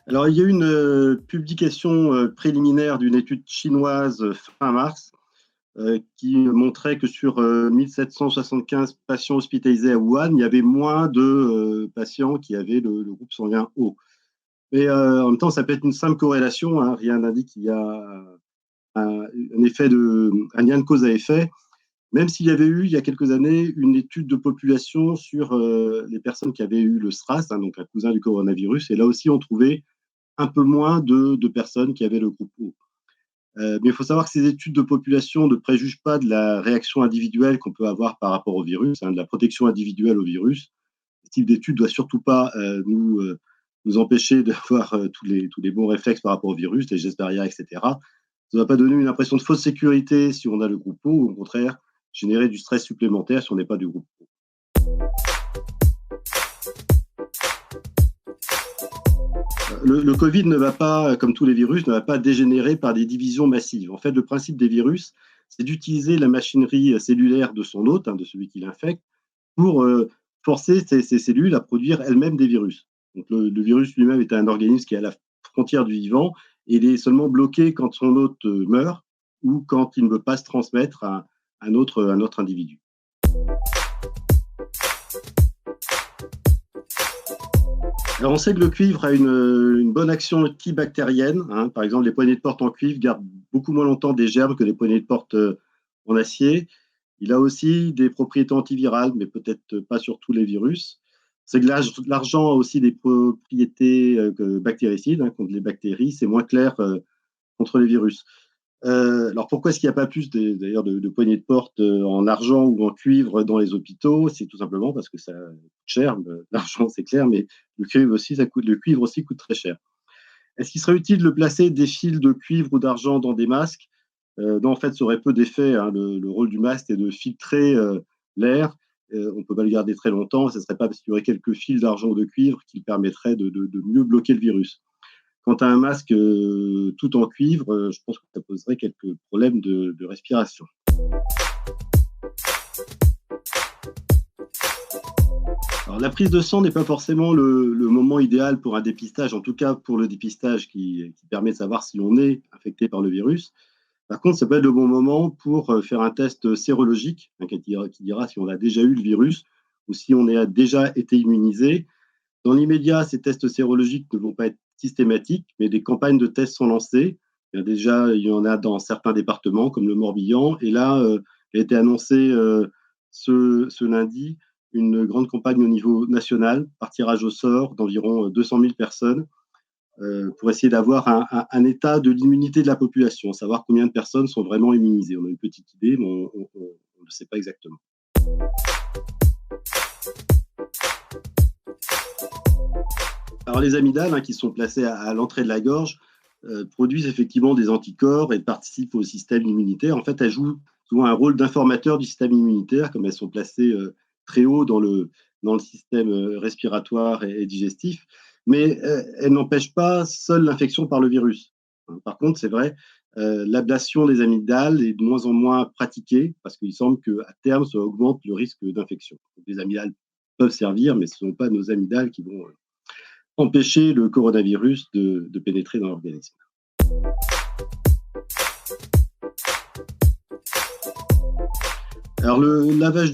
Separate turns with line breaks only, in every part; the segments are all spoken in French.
Alors, il y a eu une publication préliminaire d'une étude chinoise fin mars qui montrait que sur 1775 patients hospitalisés à Wuhan, il y avait moins de patients qui avaient le groupe sanguin O. Mais en même temps, ça peut être une simple corrélation, hein, rien n'indique qu'il y a un effet un lien de cause à effet, même s'il y avait eu, il y a quelques années, une étude de population sur les personnes qui avaient eu le SRAS, hein, donc un cousin du coronavirus, et là aussi, on trouvait un peu moins de personnes qui avaient le groupe O. Mais il faut savoir que ces études de population ne préjugent pas de la réaction individuelle qu'on peut avoir par rapport au virus, hein, de la protection individuelle au virus. Ce type d'étude ne doit surtout pas nous empêcher d'avoir tous les bons réflexes par rapport au virus, les gestes barrières, etc. Ça ne va pas donner une impression de fausse sécurité si on a le groupe O, ou au contraire, générer du stress supplémentaire si on n'est pas du groupe O. Le Covid ne va pas, comme tous les virus, ne va pas dégénérer par des divisions massives. En fait, le principe des virus, c'est d'utiliser la machinerie cellulaire de son hôte, hein, de celui qui l'infecte, pour forcer ces cellules à produire elles-mêmes des virus. Donc le virus lui-même est un organisme qui est à la frontière du vivant et il est seulement bloqué quand son hôte meurt ou quand il ne veut pas se transmettre à un autre individu. Alors on sait que le cuivre a une bonne action antibactérienne, hein. Par exemple, les poignées de porte en cuivre gardent beaucoup moins longtemps des germes que les poignées de porte en acier. Il a aussi des propriétés antivirales, mais peut-être pas sur tous les virus. C'est que l'argent a aussi des propriétés bactéricides, hein, contre les bactéries. C'est moins clair contre les virus. Alors pourquoi est-ce qu'il n'y a pas plus d'ailleurs de poignées de porte en argent ou en cuivre dans les hôpitaux? C'est tout simplement parce que ça coûte cher. L'argent, c'est clair, mais le cuivre aussi coûte très cher. Est-ce qu'il serait utile de placer des fils de cuivre ou d'argent dans des masques? Non, en fait, ça aurait peu d'effet, hein. Le rôle du masque est de filtrer l'air. On ne peut pas le garder très longtemps. Ce ne serait pas parce qu'il y aurait quelques fils d'argent ou de cuivre qui permettraient de mieux bloquer le virus. Quant à un masque tout en cuivre, je pense que ça poserait quelques problèmes de respiration. Alors, la prise de sang n'est pas forcément le moment idéal pour un dépistage, en tout cas pour le dépistage qui permet de savoir si on est infecté par le virus. Par contre, ça peut être le bon moment pour faire un test sérologique, hein, qui dira si on a déjà eu le virus ou si on a déjà été immunisé. Dans l'immédiat, ces tests sérologiques ne vont pas être systématiques, mais des campagnes de tests sont lancées. Il y en a dans certains départements, comme le Morbihan. Et là, il a été annoncé ce lundi une grande campagne au niveau national, par tirage au sort d'environ 200 000 personnes, pour essayer d'avoir un état de l'immunité de la population, savoir combien de personnes sont vraiment immunisées. On a une petite idée, mais on ne sait pas exactement. Alors les amygdales, hein, qui sont placées à l'entrée de la gorge, produisent effectivement des anticorps et participent au système immunitaire. En fait, elles jouent souvent un rôle d'informateur du système immunitaire, comme elles sont placées très haut dans le système respiratoire et digestif, mais elles n'empêchent pas seule l'infection par le virus. Par contre, c'est vrai, l'ablation des amygdales est de moins en moins pratiquée parce qu'il semble qu'à terme, ça augmente le risque d'infection. Les amygdales peuvent servir, mais ce ne sont pas nos amygdales qui vont empêcher le coronavirus de pénétrer dans l'organisme. Alors, le lavage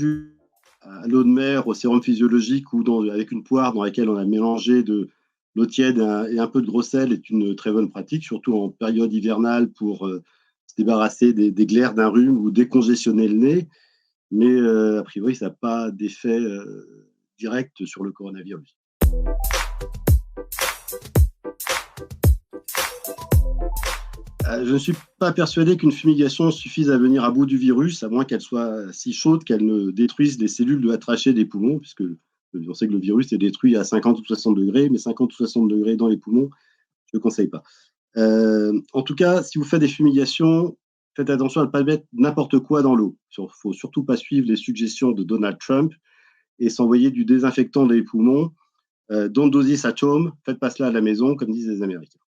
à l'eau de mer, au sérum physiologique ou avec une poire dans laquelle on a mélangé de l'eau tiède et un peu de gros sel est une très bonne pratique, surtout en période hivernale pour se débarrasser des glaires d'un rhume ou décongestionner le nez. Mais a priori, ça n'a pas d'effet direct sur le coronavirus. Je ne suis pas persuadé qu'une fumigation suffise à venir à bout du virus, à moins qu'elle soit si chaude qu'elle ne détruise les cellules de la trachée des poumons, puisque on sait que le virus est détruit à 50 ou 60 degrés, mais 50 ou 60 degrés dans les poumons, je ne conseille pas. En tout cas, si vous faites des fumigations, faites attention à ne pas mettre n'importe quoi dans l'eau. Il ne faut surtout pas suivre les suggestions de Donald Trump et s'envoyer du désinfectant dans les poumons. Don't do this at home, faites pas cela à la maison, comme disent les Américains.